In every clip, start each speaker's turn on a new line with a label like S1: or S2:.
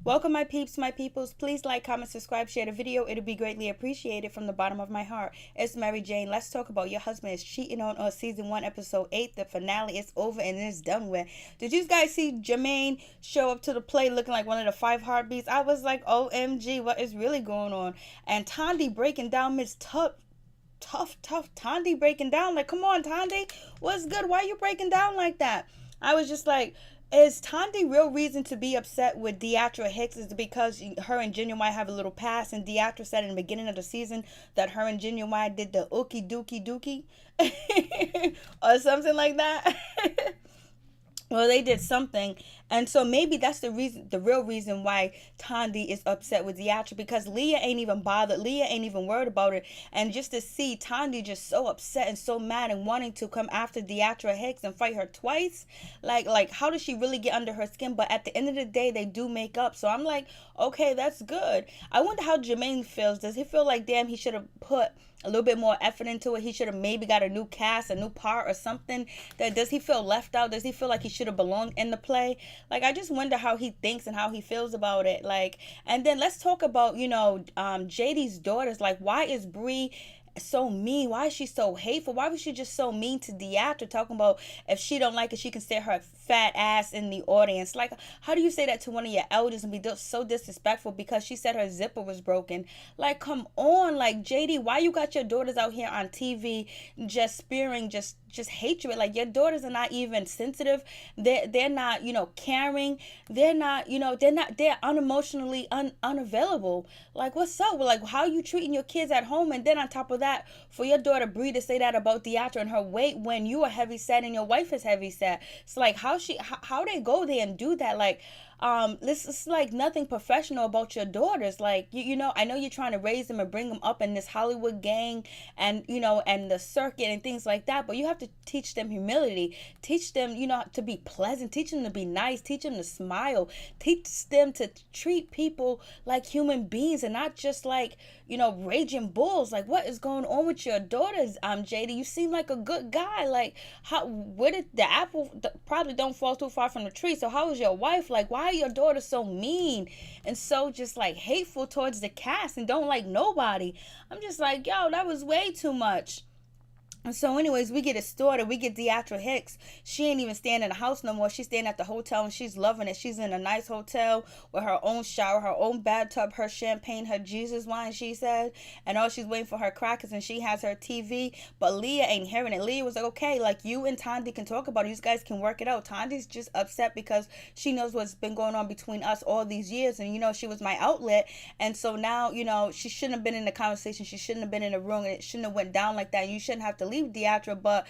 S1: Welcome, my peeps, my peoples. Please like, comment, subscribe, share the video. It'll be greatly appreciated from the bottom of my heart. It's Mary Jane. Let's talk about your husband is cheating on us. Season 1, episode 8. The finale is over and it's done with. Did you guys see Jermaine show up to the play looking like one of the five heartbeats? I was like, OMG, what is really going on? And Tandy breaking down Miss tough Tandy breaking down. Like, come on, Tandy. What's good? Why are you breaking down like that? I was just like, is Tandy real reason to be upset with Deatra Hicks is because her and Genuine have a little past, and Deatra said in the beginning of the season that her and Genuine did the ookie dookie dookie or something like that. Well, they did something, and so maybe that's the real reason why Tandy is upset with Deatra, because Leah ain't even bothered. Leah ain't even worried about it, and just to see Tandy just so upset and so mad and wanting to come after Deatra Hicks and fight her twice, like how does she really get under her skin? But at the end of the day, they do make up. So I'm like, okay, that's good. I wonder how Jermaine feels. Does he feel like, damn, he should have put a little bit more effort into it? He should have maybe got a new cast, a new part or something. That does he feel left out? Does he feel like he should have belonged in the play? Like, I just wonder how he thinks and how he feels about it. Like, and then let's talk about, JD's daughters. Like, why is Bree so mean? Why is she so hateful? Why was she just so mean to Deatra, talking about if she don't like it, she can sit her fat ass in the audience? Like, how do you say that to one of your elders and be so disrespectful because she said her zipper was broken? Like, come on. Like, JD, why you got your daughters out here on TV just spearing just hatred? Like, your daughters are not even sensitive. They're not, caring. They're not, they're unemotionally unavailable. Like, what's up? Like, how you treating your kids at home? And then on top of that, for your daughter Bree to say that about Deatra and her weight when you are heavy set and your wife is heavy set. So like, how they go there and do that? Like, this is like nothing professional about your daughters. Like, I know you're trying to raise them and bring them up in this Hollywood gang and and the circuit and things like that, but you have to teach them humility, teach them to be pleasant, teach them to be nice, teach them to smile, teach them to treat people like human beings and not just like raging bulls. Like, what is going on with your daughters? JD, you seem like a good guy. Like, how, where did the apple probably don't fall too far from the tree? So how is your wife? Like, why are your daughters so mean and so just like hateful towards the cast and don't like nobody? I'm just like, yo, that was way too much. And so, anyways, we get it started. We get Deatra Hicks. She ain't even staying in the house no more. She's staying at the hotel and she's loving it. She's in a nice hotel with her own shower, her own bathtub, her champagne, her Jesus wine, she said. And all she's waiting for her crackers and she has her TV. But Leah ain't hearing it. Leah was like, okay, like you and Tandy can talk about it. You guys can work it out. Tandy's just upset because she knows what's been going on between us all these years. And, she was my outlet. And so now, she shouldn't have been in the conversation. She shouldn't have been in the room. And it shouldn't have went down like that. And you shouldn't have to leave Deatra. But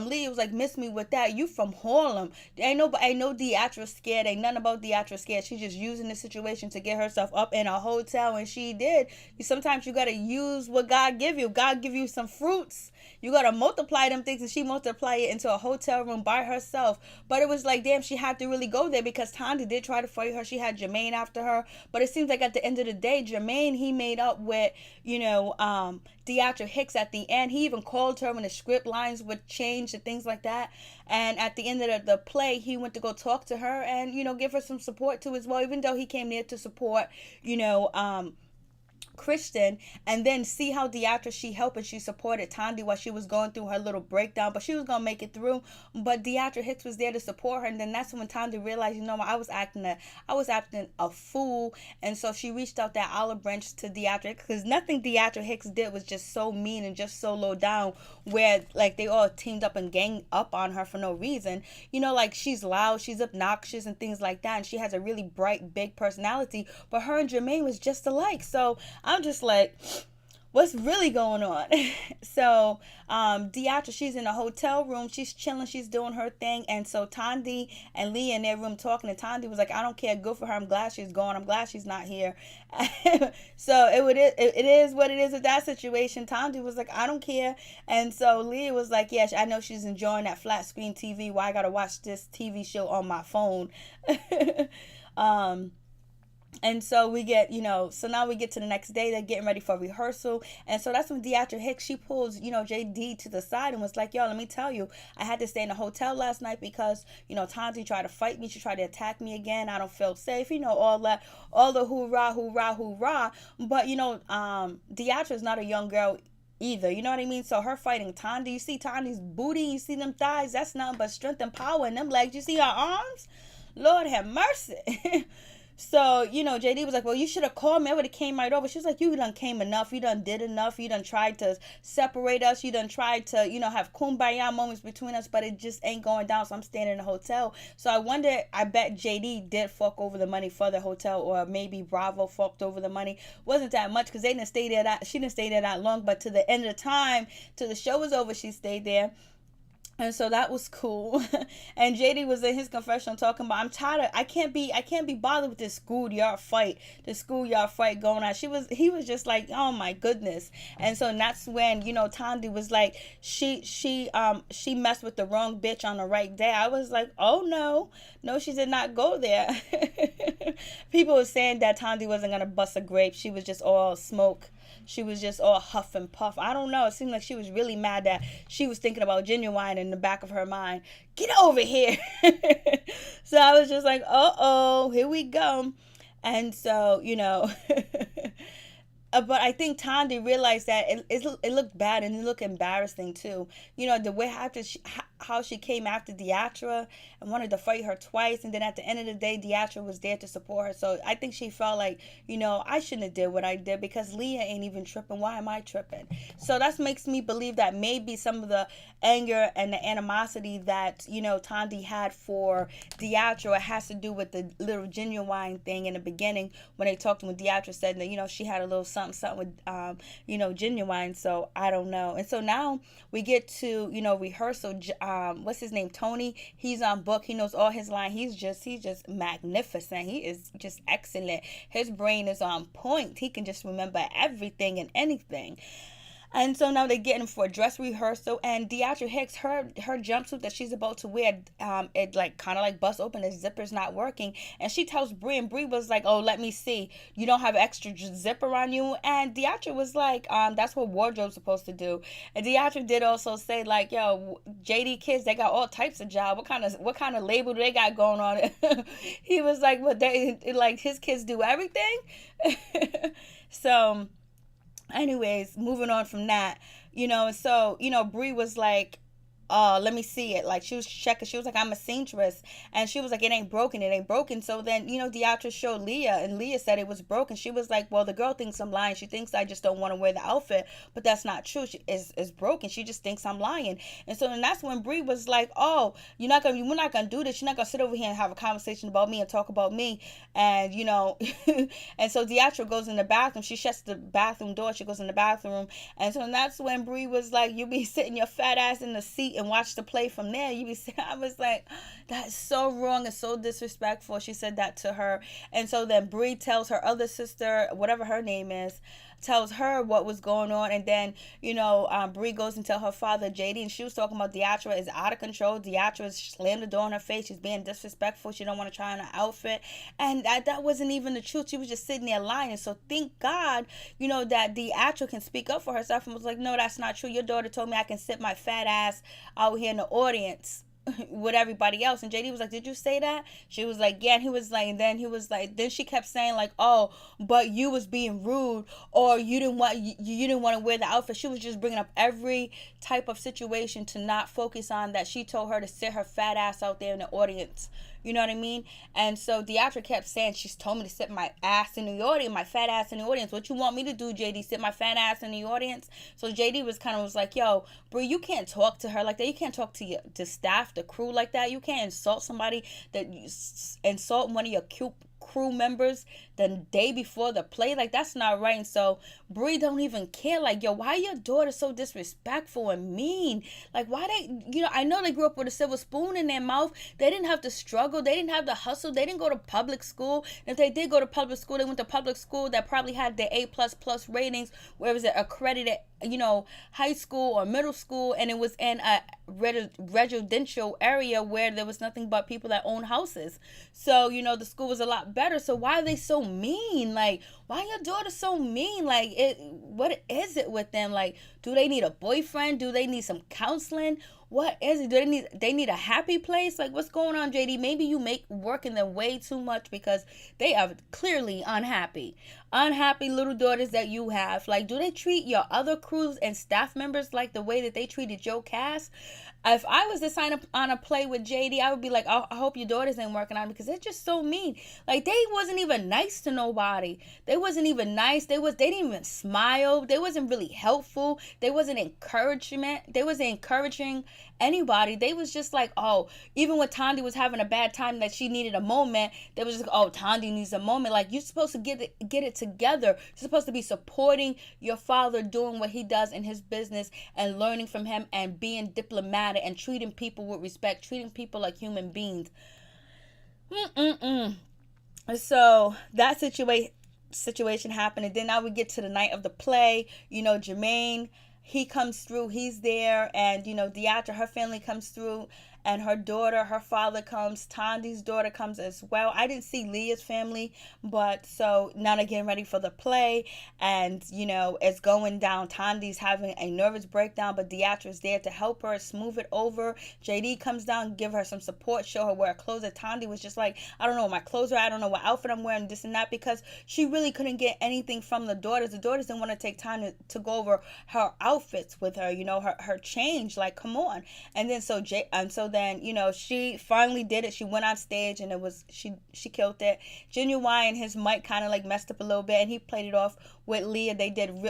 S1: Lee was like, miss me with that. You from Harlem. Ain't no Deatra scared. Ain't nothing about Deatra scared. She's just using the situation to get herself up in a hotel, and she did. Sometimes you gotta use what God give you. God give you some fruits. You gotta multiply them things, and she multiplied it into a hotel room by herself. But it was like, damn, she had to really go there because Tandy did try to fight her. She had Jermaine after her, but it seems like at the end of the day, Jermaine, he made up with Deatra Hicks at the end. He even called her when the script lines would change and things like that. And at the end of the play, he went to go talk to her and give her some support too as well. Even though he came there to support Christian, and then see how Deatra, she helped and she supported Tandy while she was going through her little breakdown, but she was gonna make it through. But Deatra Hicks was there to support her, and then that's when Tandy realized, I was acting a fool, and so she reached out that olive branch to Deatra, because nothing Deatra Hicks did was just so mean and just so low down, where like they all teamed up and ganged up on her for no reason. Like, she's loud, she's obnoxious and things like that, and she has a really bright, big personality, but her and Jermaine was just alike. So I'm just like, what's really going on? So Deatra, she's in a hotel room, she's chilling, she's doing her thing, and so Tandy and Lee in their room talking, and Tandy was like, I don't care, good for her, I'm glad she's gone, I'm glad she's not here. So it is what it is with that situation. Tandy was like, I don't care, and so Lee was like, yeah, I know she's enjoying that flat screen TV, why I gotta watch this TV show on my phone. um And so we get, so now we get to the next day. They're getting ready for rehearsal. And so that's when Deatra Hicks, she pulls, JD to the side and was like, yo, let me tell you, I had to stay in the hotel last night because, Tanti tried to fight me. She tried to attack me again. I don't feel safe. All that, all the hoorah, hoorah, hoorah. But, Deatra's not a young girl either. You know what I mean? So her fighting Tandy, you see Tandy's booty, you see them thighs, that's nothing but strength and power in them legs. You see her arms? Lord have mercy. So, JD was like, well, you should have called me. I would have came right over. She was like, you done came enough. You done did enough. You done tried to separate us. You done tried to, have kumbaya moments between us, but it just ain't going down. So I'm staying in a hotel. So I bet JD did fuck over the money for the hotel, or maybe Bravo fucked over the money. Wasn't that much because she didn't stay there that long, but to the end of the time, till the show was over, she stayed there. And so that was cool. And JD was in his confessional talking about, I'm tired of, I can't be bothered with this schoolyard fight going on. He was just like, oh my goodness. And so that's when, Tandy was like, she messed with the wrong bitch on the right day. I was like, oh no, she did not go there. People were saying that Tandy wasn't going to bust a grape. She was just all smoke. She was just all huff and puff. I don't know. It seemed like she was really mad that she was thinking about Genuine in the back of her mind. Get over here. So I was just like, uh-oh, here we go. And so, but I think Tandy realized that it looked bad and it looked embarrassing too. The way how she came after Deatra and wanted to fight her twice, and then at the end of the day, Deatra was there to support her. So I think she felt like, I shouldn't have did what I did because Leah ain't even tripping. Why am I tripping? So that makes me believe that maybe some of the anger and the animosity that, Tandy had for Deatra has to do with the little Genuine thing in the beginning when they talked when Deatra said that, she had a little something with, Genuine. So I don't know. And so now we get to, rehearsal. What's his name? Tony. He's on book. He knows all his line. He's just magnificent. He is just excellent. His brain is on point. He can just remember everything and anything. And so now they're getting for a dress rehearsal, and Deatra Hicks, her jumpsuit that she's about to wear, it like kind of like busts open, the zipper's not working, and she tells Brie, and Brie was like, oh, let me see, you don't have extra zipper on you? And Deatra was like, that's what wardrobe's supposed to do. And Deatra did also say like, yo, JD kids, they got all types of job. What kind of label do they got going on? He was like, well, they like his kids do everything. So anyways, moving on from that, so, Brie was like, let me see it. Like, she was checking. She was like, I'm a seamstress. And she was like, it ain't broken. So then, Deatra showed Leah, and Leah said it was broken. She was like, well, the girl thinks I'm lying. She thinks I just don't want to wear the outfit. But that's not true. It's broken. She just thinks I'm lying. And so then that's when Brie was like, oh, we're not going to do this. You're not going to sit over here and have a conversation about me and talk about me. And, and so Deatra goes in the bathroom. She shuts the bathroom door. She goes in the bathroom. And so that's when Brie was like, you be sitting your fat ass in the seat and watch the play from there. I was like, that's so wrong and so disrespectful. She said that to her. And so then Brie tells her other sister, whatever her name is, tells her what was going on. And then, Brie goes and tell her father, JD, and she was talking about Deatra is out of control. Deatra slammed the door in her face. She's being disrespectful. She don't want to try on an outfit. And that wasn't even the truth. She was just sitting there lying. So thank God, that Deatra can speak up for herself and was like, no, that's not true. Your daughter told me I can sit my fat ass out here in the audience with everybody else. And JD was like, did you say that? She was like, yeah. And he was like, and then he was like, then she kept saying like, oh, but you was being rude, or you didn't want to wear the outfit. She was just bringing up every type of situation to not focus on that she told her to sit her fat ass out there in the audience. You know what I mean? And so Deatra kept saying, she's told me to sit my ass in the audience, my fat ass in the audience. What you want me to do, JD? Sit my fat ass in the audience? So JD was like, yo, Brie, you can't talk to her like that. You can't talk to staff, the crew like that. You can't insult somebody, insult one of your cute crew members the day before the play. Like, that's not right. And so Brie don't even care. Like, yo, why your daughter so disrespectful and mean? Like, why they, I know they grew up with a silver spoon in their mouth. They didn't have to struggle. They didn't have to hustle. They didn't go to public school. And if they did go to public school, they went to public school that probably had the A++ ratings, where it was accredited high school or middle school, and it was in a residential area where there was nothing but people that own houses. So, the school was a lot better. So why are they so mean? Like, why are your daughter so mean? Like, what is it with them? Like, do they need a boyfriend? Do they need some counseling? What is it? Do they need a happy place? Like, what's going on, JD? Maybe you make working them way too much, because they are clearly unhappy. Unhappy little daughters that you have. Like, do they treat your other crews and staff members like the way that they treated your cast? If I was to sign up on a play with JD, I would be like, I hope your daughters ain't working on, because they're just so mean. Like, they wasn't even nice to nobody. They wasn't even nice. They didn't even smile. They wasn't really helpful. They wasn't encouraging anybody. They was just like, oh, even when Tandy was having a bad time that she needed a moment, they was just, oh, Tandy needs a moment. Like, you're supposed to get it together. You're supposed to be supporting your father doing what he does in his business and learning from him and being diplomatic and treating people with respect, treating people like human beings. So that situation happened, and then now we get to the night of the play. Jermaine, he comes through, he's there, and Deatra, her family comes through, and her daughter, her father comes, Tandy's daughter comes as well. I didn't see Leah's family, but so now they're getting ready for the play, and it's going down. Tandy's having a nervous breakdown, but Deatra's there to help her smooth it over. JD comes down, give her some support, show her where her clothes are. Tandy was just like, I don't know what my clothes are, I don't know what outfit I'm wearing, this and that, because she really couldn't get anything from the daughters. The daughters didn't want to take time to go over her outfits with her, her change. Like, come on. And then so then she finally did it. She went on stage, and it was she killed it. Genuine, his mic kind of like messed up a little bit, and he played it off with Leah. They did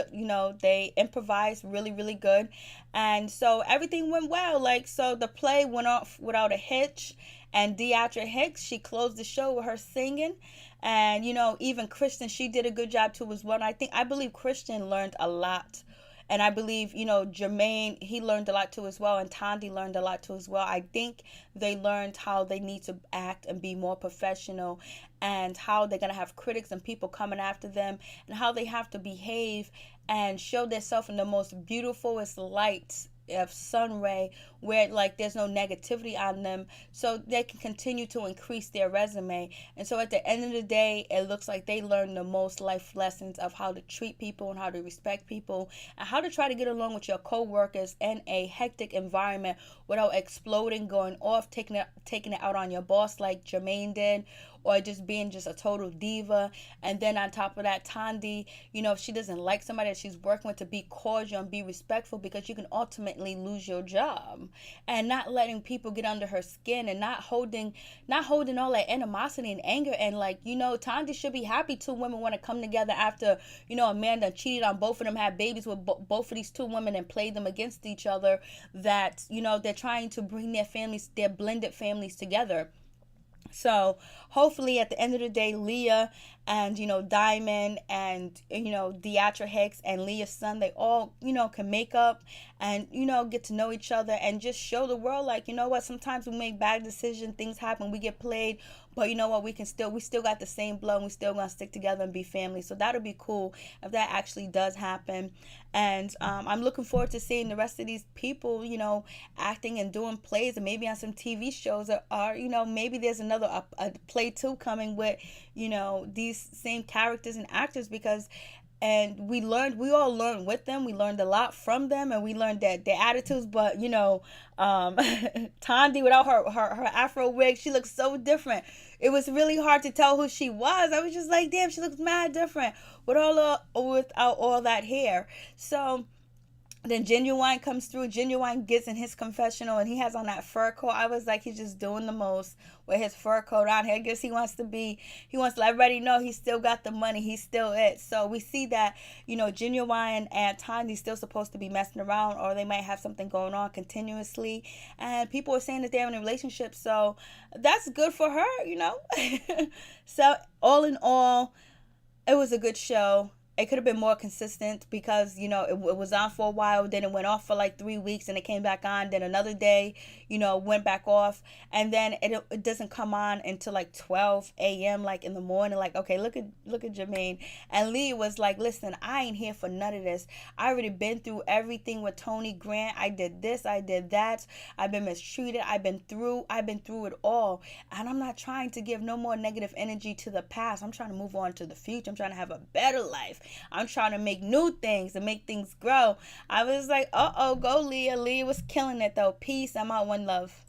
S1: they improvised really, really good, and so everything went well. Like, so the play went off without a hitch, and Deatra Hicks, she closed the show with her singing. And even Kristen, she did a good job too as well. And I believe Kristen learned a lot. And I believe, Jermaine, he learned a lot too as well. And Tandy learned a lot too as well. I think they learned how they need to act and be more professional, and how they're going to have critics and people coming after them, and how they have to behave and show themselves in the most beautifulest light of sun ray, where like there's no negativity on them, so they can continue to increase their resume. And so at the end of the day, it looks like they learned the most life lessons of how to treat people and how to respect people, and how to try to get along with your co-workers in a hectic environment without exploding, going off, taking it out on your boss like Jermaine did, or just being just a total diva. And then on top of that, Tandy, if she doesn't like somebody that she's working with, to be cordial and be respectful, because you can ultimately lose your job. And not letting people get under her skin, and not holding all that animosity and anger. And like, Tandy should be happy two women want to come together after, a man that cheated on both of them, had babies with both of these two women, and played them against each other, that, they're trying to bring their blended families together. So hopefully at the end of the day, Leah and, Diamond and, Deatra Hicks and Leah's son, they all, can make up and, get to know each other, and just show the world, like, what, sometimes we make bad decisions, things happen, we get played, but you know what, we still got the same blood, and we still gonna stick together and be family. So that'll be cool if that actually does happen. And I'm looking forward to seeing the rest of these people, acting and doing plays, and maybe on some TV shows, or maybe there's another a play too coming with, these same characters and actors, because we all learned with them. We learned a lot from them, and we learned that their attitudes. But Tandy, without her afro wig, she looks so different. It was really hard to tell who she was. I was just like, damn, she looks mad different without all that hair. So then Genuine comes through. Genuine gets in his confessional, and he has on that fur coat. I was like, he's just doing the most with his fur coat on. I guess he wants to let everybody know he still got the money. He's still it. So we see that, Genuine and Tandy's still supposed to be messing around, or they might have something going on continuously. And people are saying that they're in a relationship. So that's good for her, So all in all, it was a good show. it could have been more consistent because it was on for a while, then it went off for like 3 weeks, and it came back on, then another day went back off, and then it doesn't come on until like 12 a.m. like in the morning. Like, okay, look at Jermaine. And Lee was like, listen, I ain't here for none of this. I already been through everything with Tony Grant. I did this, I did that, I've been mistreated, I've been through it all, and I'm not trying to give no more negative energy to the past. I'm trying to move on to the future. I'm trying to have a better life. I'm trying to make new things and make things grow. I was like, go Leah. Leah was killing it though. Peace. I'm out. One love.